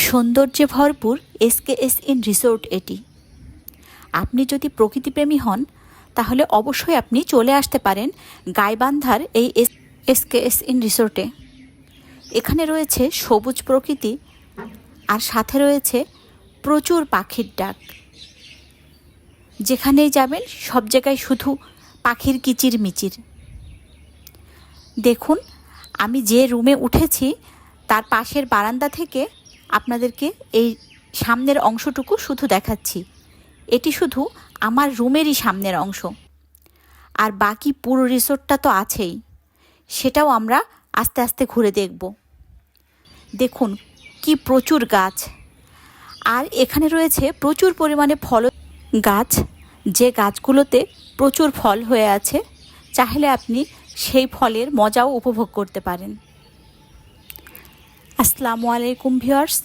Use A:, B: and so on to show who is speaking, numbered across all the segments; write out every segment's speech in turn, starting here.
A: সৌন্দর্যে ভরপুর SKS in resort এটি। আপনি যদি প্রকৃতিপ্রেমী হন তাহলে অবশ্যই আপনি চলে আসতে পারেন গাইবান্ধার এই এসকেএস ইন রিসোর্টে। এখানে রয়েছে সবুজ প্রকৃতি আর সাথে রয়েছে প্রচুর পাখির ডাক। যেখানেই যাবেন সব জায়গায় শুধু পাখির কিচিরমিচির। দেখুন, আমি যে রুমে উঠেছি তার পাশের বারান্দা থেকে আপনাদেরকে এই সামনের অংশটুকু শুধু দেখাচ্ছি। এটি শুধু আমার রুমেরই সামনের অংশ, আর বাকি পুরো রিসোর্টটা তো আছেই, সেটাও আমরা আস্তে আস্তে ঘুরে দেখব। দেখুন কি প্রচুর গাছ, আর এখানে রয়েছে প্রচুর পরিমাণে ফল গাছ, যে গাছগুলোতে প্রচুর ফল হয়ে আছে। চাইলে আপনি সেই ফলের মজাও উপভোগ করতে পারেন। আসসালামু আলাইকুম ভিউয়ার্স,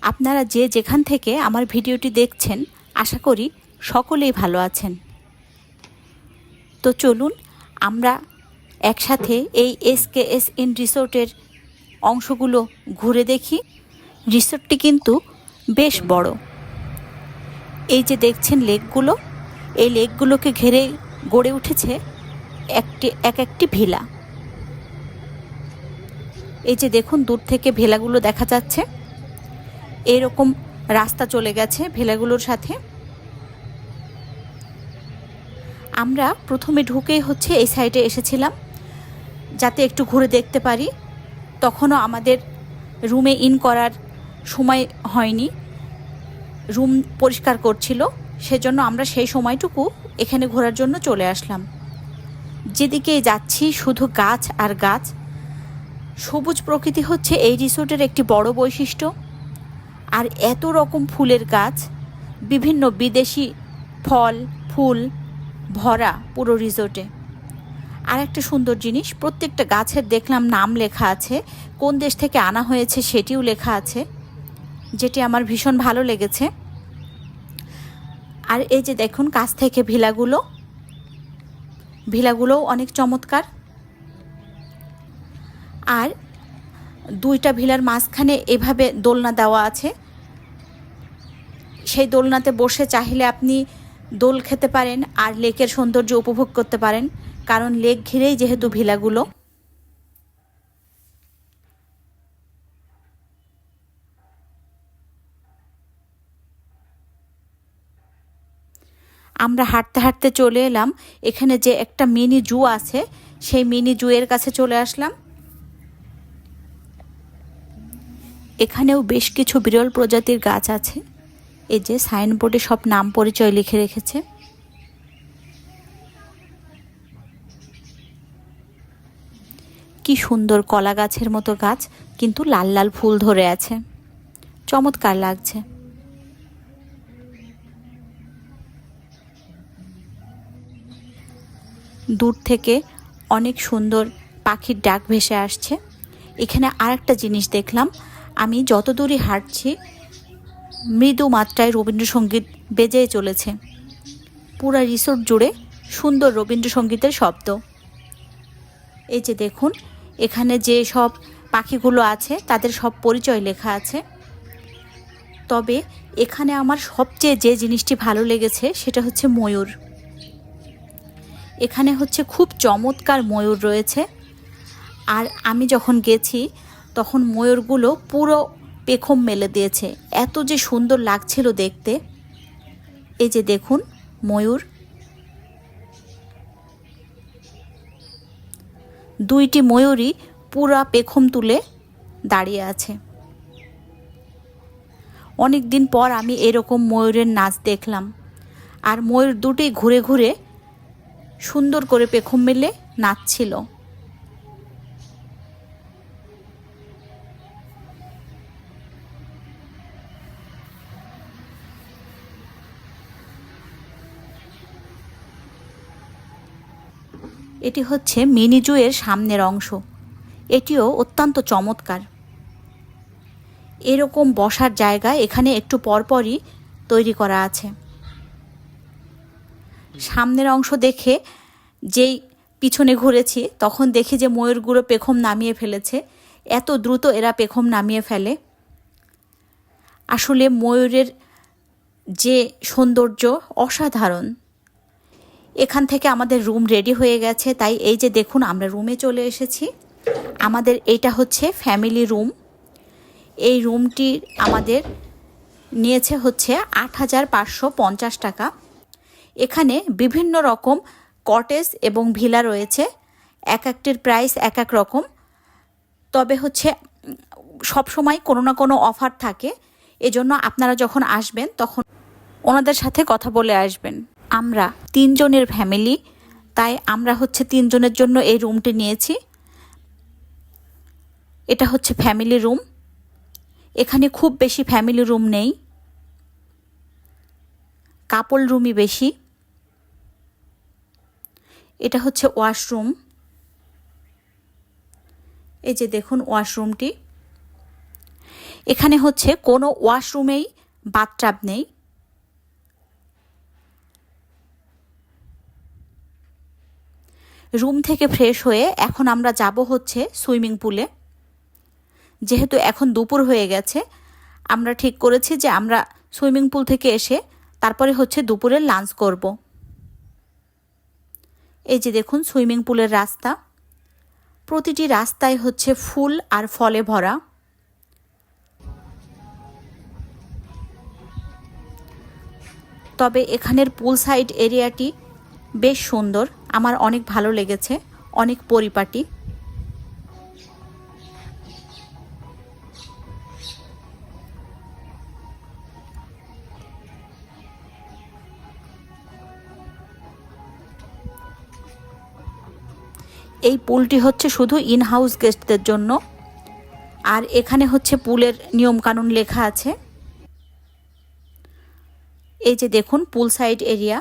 A: আপনারা যে যেখান থেকে আমার ভিডিওটি দেখছেন আশা করি সকলেই ভালো আছেন। তো চলুন আমরা একসাথে এই এসকেএস ইন রিসোর্টের অংশগুলো ঘুরে দেখি। রিসোর্টটি কিন্তু বেশ বড়। এই যে দেখছেন লেকগুলো, এই লেকগুলোকে ঘিরে গড়ে উঠেছে একটি ভিলা। এই যে দেখুন দূর থেকে ভেলাগুলো দেখা যাচ্ছে, এরকম রাস্তা চলে গেছে ভেলাগুলোর সাথে। আমরা প্রথমে ঢুকেই এই সাইডে এসেছিলাম যাতে একটু ঘুরে দেখতে পারি। তখনও আমাদের রুমে ইন করার সময় হয়নি, রুম পরিষ্কার করছিল, সেজন্য আমরা সেই সময়টুকু এখানে ঘোরার জন্য চলে আসলাম। যেদিকে যাচ্ছি শুধু গাছ আর গাছ। সবুজ প্রকৃতি হচ্ছে এই রিসোর্টের একটি বড় বৈশিষ্ট্য। আর এত রকম ফুলের গাছ, বিভিন্ন বিদেশি ফল ফুল ভরা পুরো রিসোর্টে। আর একটা সুন্দর জিনিস, প্রত্যেকটা গাছের দেখলাম নাম লেখা আছে, কোন দেশ থেকে আনা হয়েছে সেটিও লেখা আছে, যেটি আমার ভীষণ ভালো লেগেছে। আর এই যে দেখুন কাছ থেকে ভিলাগুলোও অনেক চমৎকার। আর দুইটা ভিলার মাঝখানে এভাবে দোলনা দেওয়া আছে, সেই দোলনাতে বসে চাইলে আপনি দোল খেতে পারেন আর লেকের সৌন্দর্য উপভোগ করতে পারেন, কারণ লেক ঘিরেই যেহেতু ভিলাগুলো। আমরা হাঁটতে হাঁটতে চলে এলাম এখানে যে একটা মিনি জু আছে, সেই মিনি জু এর কাছে চলে আসলাম। এখানেও বেশ কিছু বিরল প্রজাতির গাছ আছে। এই যে সাইনবোর্ডে সব নাম পরিচয় লিখে রেখেছে। কি সুন্দর কলা গাছের মতো গাছ, কিন্তু লাল লাল ফুল ধরে আছে, চমৎকার লাগছে। দূর থেকে অনেক সুন্দর পাখির ডাক ভেসে আসছে। এখানে আরেকটা জিনিস দেখলাম, আমি যত দূরই হাঁটছি মৃদু মাত্রায় রবীন্দ্রসঙ্গীত বেজেই চলেছে। পুরা রিসোর্ট জুড়ে সুন্দর রবীন্দ্রসঙ্গীতের শব্দ। এই যে দেখুন এখানে যে সব পাখিগুলো আছে তাদের সব পরিচয় লেখা আছে। তবে এখানে আমার সবচেয়ে যে জিনিসটি ভালো লেগেছে সেটা হচ্ছে ময়ূর। এখানে খুব চমৎকার ময়ূর রয়েছে। আর আমি যখন গেছি তখন ময়ূরগুলো পুরো পেখম মেলে দিয়েছে, এত যে সুন্দর লাগছিল দেখতে। এই যে দেখুন ময়ূর, দুইটি ময়ূরই পুরা পেখম তুলে দাঁড়িয়ে আছে। অনেক দিন পর আমি এরকম ময়ূরের নাচ দেখলাম। আর ময়ূর দুটোই ঘুরে ঘুরে সুন্দর করে পেখম মেলে নাচছিল। এটি হচ্ছে মিনি জু এর সামনের অংশ। এটিও অত্যন্ত চমৎকার। এরকম বসার জায়গা এখানে একটু পরপরই তৈরি করা আছে। সামনের অংশ দেখে যেই পিছনে ঘুরেছি তখন দেখি যে ময়ূরগুলো পেখম নামিয়ে ফেলেছে। এত দ্রুত এরা পেখম নামিয়ে ফেলে। আসলে ময়ূরের যে সৌন্দর্য অসাধারণ। এখান থেকে আমাদের রুম রেডি হয়ে গেছে, তাই এই যে দেখুন আমরা রুমে চলে এসেছি। আমাদের এটা হচ্ছে ফ্যামিলি রুম। এই রুমটি আমাদের নিয়েছে হচ্ছে ৮,৫৫০ টাকা। এখানে বিভিন্ন রকম কটেজ এবং ভিলা রয়েছে, এক একটির প্রাইস এক এক রকম। তবে হচ্ছে সব সময় কোনো না কোনো অফার থাকে, এজন্য আপনারা যখন আসবেন তখন ওনাদের সাথে কথা বলে আসবেন। আমরা 3 জনের ফ্যামিলি, তাই আমরা হচ্ছে 3 জনের জন্য এই রুমটি নিয়েছি। এটা হচ্ছে ফ্যামিলি রুম। এখানে খুব বেশি ফ্যামিলি রুম নেই, কাপল রুমই বেশি। এটা হচ্ছে ওয়াশরুম। এই যে দেখুন ওয়াশরুমটি। এখানে হচ্ছে কোনো ওয়াশরুমেই বাথটাব নেই। রুম থেকে ফ্রেশ হয়ে এখন আমরা যাব হচ্ছে সুইমিং পুলে। যেহেতু এখন দুপুর হয়ে গেছে, আমরা ঠিক করেছি যে আমরা সুইমিং পুল থেকে এসে তারপরে হচ্ছে দুপুরের লাঞ্চ করব। এই যে দেখুন সুইমিং পুলের রাস্তা। প্রতিটি রাস্তায় হচ্ছে ফুল আর ফলে ভরা। তবে এখানের পুল সাইড এরিয়াটি বেশ সুন্দর, আমার অনেক ভালো লেগেছে, অনেক পরিপাটি। এই পুলটি হচ্ছে শুধু ইন হাউস গেস্টদের জন্য, আর এখানে হচ্ছে পুলের নিয়মকানুন লেখা আছে। এই যে দেখুন pool side area.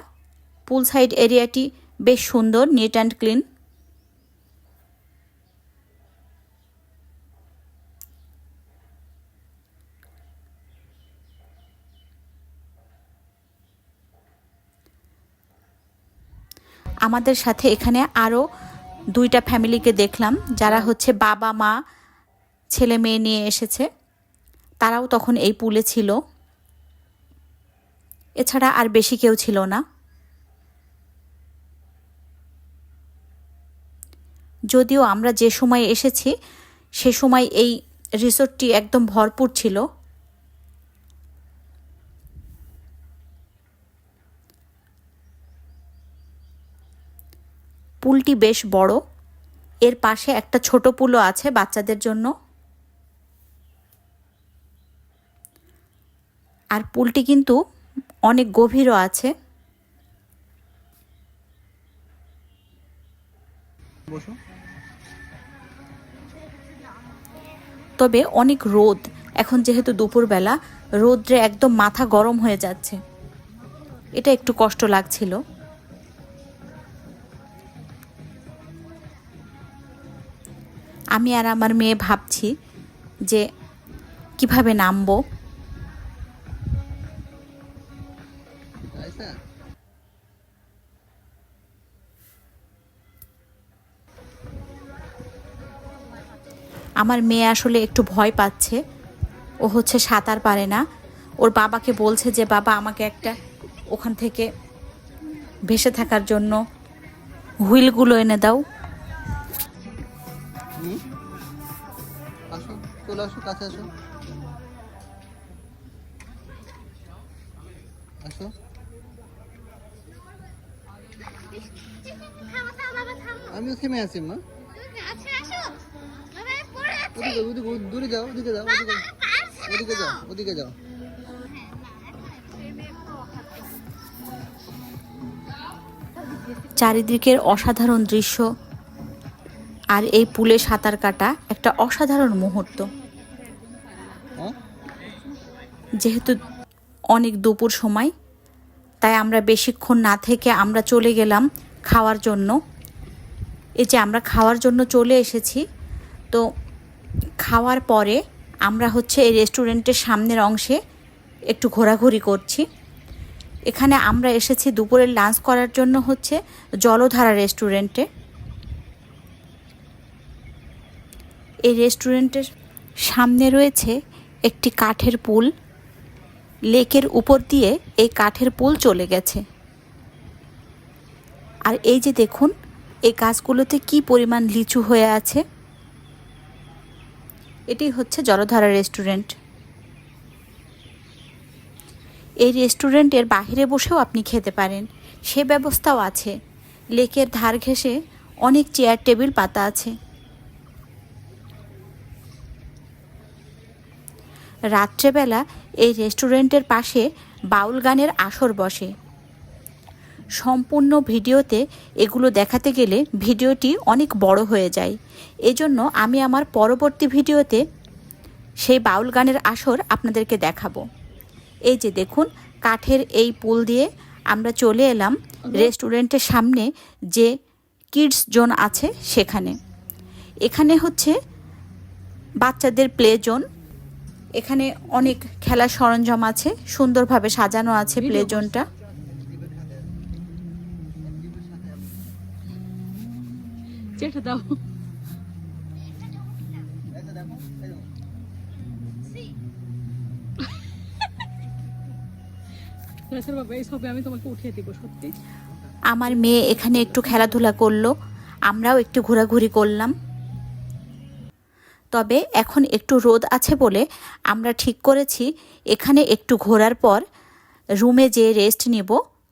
A: Pool side এরিয়াটি বেশ সুন্দর, নিট অ্যান্ড ক্লিন। আমাদের সাথে এখানে আরও 2টা ফ্যামিলিকে দেখলাম, যারা হচ্ছে বাবা মা ছেলে মেয়ে নিয়ে এসেছে। তারাও তখন এই পুলে ছিল, এছাড়া আর বেশি কেউ ছিল না। যদিও আমরা যে সময় এসেছি সে সময় এই রিসোর্টটি একদম ভরপুর ছিল। পুলটি বেশ বড়, এর পাশে একটা ছোট পুলও আছে বাচ্চাদের জন্য। আর পুলটি কিন্তু অনেক গভীরও আছে। তবে অনেক রোদ, এখন যেহেতু দুপুরবেলা, রোদ্রে একদম মাথা গরম হয়ে যাচ্ছে, এটা একটু কষ্ট লাগছিল। আমি আর আমার মেয়ে ভাবছি যে কিভাবে নামবো। আমার মেয়ে আসলে একটু ভয় পাচ্ছে, ও হচ্ছে সাঁতার পারে না। ওর বাবাকে বলছে যে বাবা আমাকে একটা ওখান থেকে ভেসে থাকার জন্য হুইলগুলো এনে দাও।
B: আসো, চলে আসো, কাছে আসো, আসো। আমিও থেমে আছি মা। দূরে যাও, ওদিকে যাও, ওদিকে যাও, ওদিকে যাও।
A: চারিদিকের অসাধারণ দৃশ্য আর এই পুলে সাঁতার কাটা একটা অসাধারণ মুহূর্ত। যেহেতু অনেক দুপুর সময়, তাই আমরা বেশিক্ষণ না থেকে আমরা চলে গেলাম খাওয়ার জন্য। এই যে আমরা খাওয়ার জন্য চলে এসেছি, তো খাওয়ার পরে আমরা হচ্ছে এই রেস্টুরেন্টের সামনের অংশে একটু ঘোরাঘুরি করছি। এখানে আমরা এসেছি দুপুরের লাঞ্চ করার জন্য হচ্ছে জলধারা রেস্টুরেন্টে। এই রেস্টুরেন্টের সামনে রয়েছে একটি কাঠের পুল, লেকের উপর দিয়ে এই কাঠের পুল চলে গেছে। আর এই যে দেখুন, এই গাছগুলোতে কি পরিমাণ লিচু হয়ে আছে। এটি হচ্ছে জলধারা রেস্টুরেন্ট। এই রেস্টুরেন্টের বাহিরে বসেও আপনি খেতে পারেন, সে ব্যবস্থাও আছে। লেকের ধার ঘেঁষে অনেক চেয়ার টেবিল পাতা আছে। রাত্রেবেলা এই রেস্টুরেন্টের পাশে বাউল গানের আসর বসে। সম্পূর্ণ ভিডিওতে এগুলো দেখাতে গেলে ভিডিওটি অনেক বড় হয়ে যায়। এজন্য আমি আমার পরবর্তী ভিডিওতে সেই বাউল গানের আসর আপনাদেরকে দেখাবো। এই যে দেখুন, কাঠের এই পুল দিয়ে আমরা চলে এলাম রেস্টুরেন্টের সামনে যে কিডস জোন আছে সেখানে। এখানে হচ্ছে বাচ্চাদের প্লে জোন। এখানে অনেক খেলার সরঞ্জাম আছে, সুন্দরভাবে সাজানো আছে প্লে জোনটা। আমার মেয়ে এখানে একটু খেলাধুলা করলো, আমরাও একটু ঘোরাঘুরি করলাম। তবে এখন একটু রোদ আছে বলে আমরা ঠিক করেছি এখানে একটু ঘোরার পর রুমে যেয়ে রেস্ট নিব,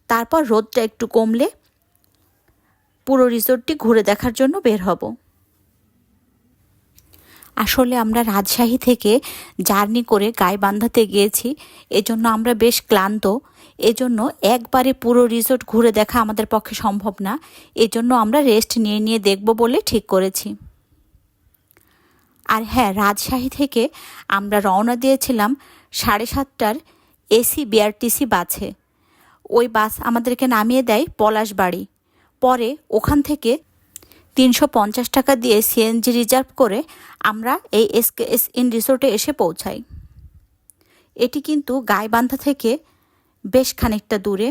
A: তারপর রোদটা একটু কমলে পুরো রিসোর্টটি ঘুরে দেখার জন্য বের হব। আসলে আমরা রাজশাহী থেকে জার্নি করে গাইবান্ধাতে গিয়েছি, এজন্য আমরা বেশ ক্লান্ত। এজন্য একবারে পুরো রিসোর্ট ঘুরে দেখা আমাদের পক্ষে সম্ভব না। এজন্য আমরা রেস্ট নিয়ে নিয়ে দেখব বলে ঠিক করেছি। আর হ্যাঁ, রাজশাহী থেকে আমরা রওনা দিয়েছিলাম 7:30টার এসি বিআরটিসি বাসে। ওই বাস আমাদেরকে নামিয়ে দেয় পলাশবাড়ি। পরে ওখান থেকে 350 টাকা দিয়ে সিএনজি রিজার্ভ করে আমরা এই এসকেএস ইন রিসোর্টে এসে পৌঁছাই। এটি কিন্তু গাইবান্ধা থেকে বেশ খানিকটা দূরে।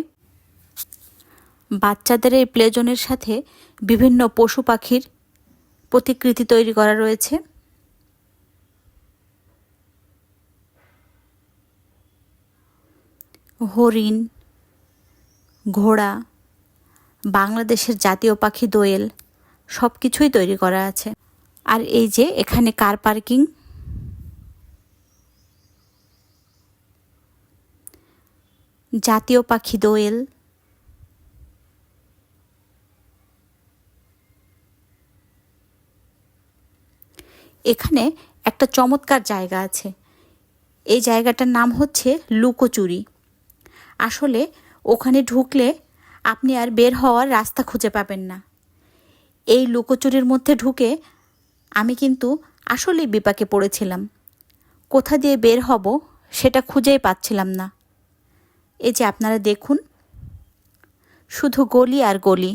A: বাচ্চাদের এই প্লেজনের সাথে বিভিন্ন পশু পাখির প্রতিকৃতি তৈরি করা রয়েছে। হরিণ, ঘোড়া, বাংলাদেশের জাতীয় পাখি দোয়েল সব কিছুই তৈরি করা আছে। আর এই যে এখানে কার পার্কিং। জাতীয় পাখি দোয়েল। এখানে একটা চমৎকার জায়গা আছে। এই জায়গাটার নাম হচ্ছে লুকোচুরি। আসলে ওখানে ঢুকলে আপনি আর বের হওয়ার রাস্তা খুঁজে পাবেন না। এই লুকোচুরির মধ্যে ঢুকে আমি কিন্তু আসলেই বিপাকে পড়েছিলাম। কোথা দিয়ে বের হব সেটা খুঁজেই পাচ্ছিলাম না। এই যে আপনারা দেখুন, শুধু গলি আর গলি,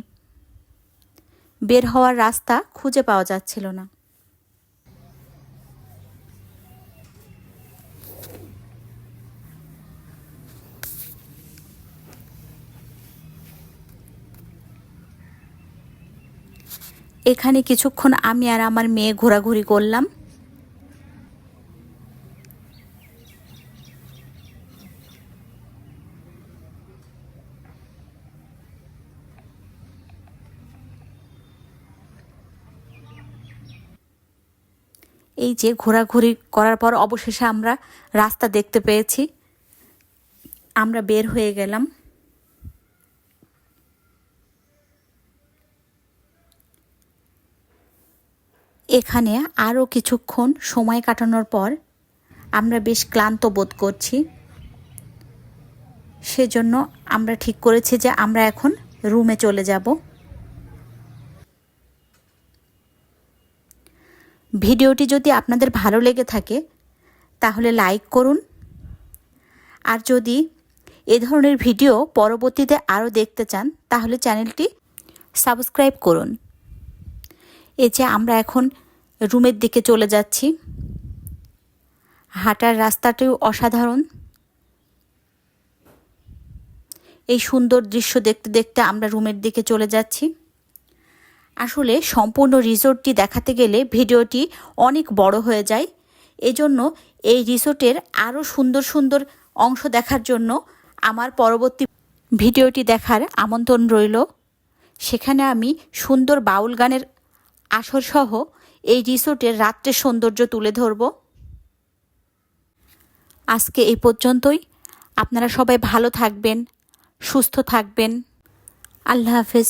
A: বের হওয়ার রাস্তা খুঁজে পাওয়া যাচ্ছিল না। এখানে কিছুক্ষণ আমি আর আমার মেয়ে ঘোরাঘুরি করলাম। এই যে ঘোরাঘুরি করার পর অবশেষে আমরা রাস্তা দেখতে পেয়েছি। আমরা বের হয়ে গেলাম। এখানে আরও কিছুক্ষণ সময় কাটানোর পর আমরা বেশ ক্লান্ত বোধ করছি। সেজন্য আমরা ঠিক করেছি যে আমরা এখন রুমে চলে যাব। ভিডিওটি যদি আপনাদের ভালো লেগে থাকে তাহলে লাইক করুন। আর যদি এ ধরনের ভিডিও পরবর্তীতে আরও দেখতে চান তাহলে চ্যানেলটি সাবস্ক্রাইব করুন। এই যে আমরা এখন রুমের দিকে চলে যাচ্ছি। হাঁটার রাস্তাটিও অসাধারণ। এই সুন্দর দৃশ্য দেখতে দেখতে আমরা রুমের দিকে চলে যাচ্ছি। আসলে সম্পূর্ণ রিসোর্টটি দেখাতে গেলে ভিডিওটি অনেক বড় হয়ে যায়। এজন্য এই রিসোর্টের আরও সুন্দর সুন্দর অংশ দেখার জন্য আমার পরবর্তী ভিডিওটি দেখার আমন্ত্রণ রইল। সেখানে আমি সুন্দর বাউল গানের আসরসহ এই রিসোর্টের রাত্রের সৌন্দর্য তুলে ধরব। আজকে এই পর্যন্তই। আপনারা সবাই ভালো থাকবেন, সুস্থ থাকবেন। আল্লাহ হাফেজ।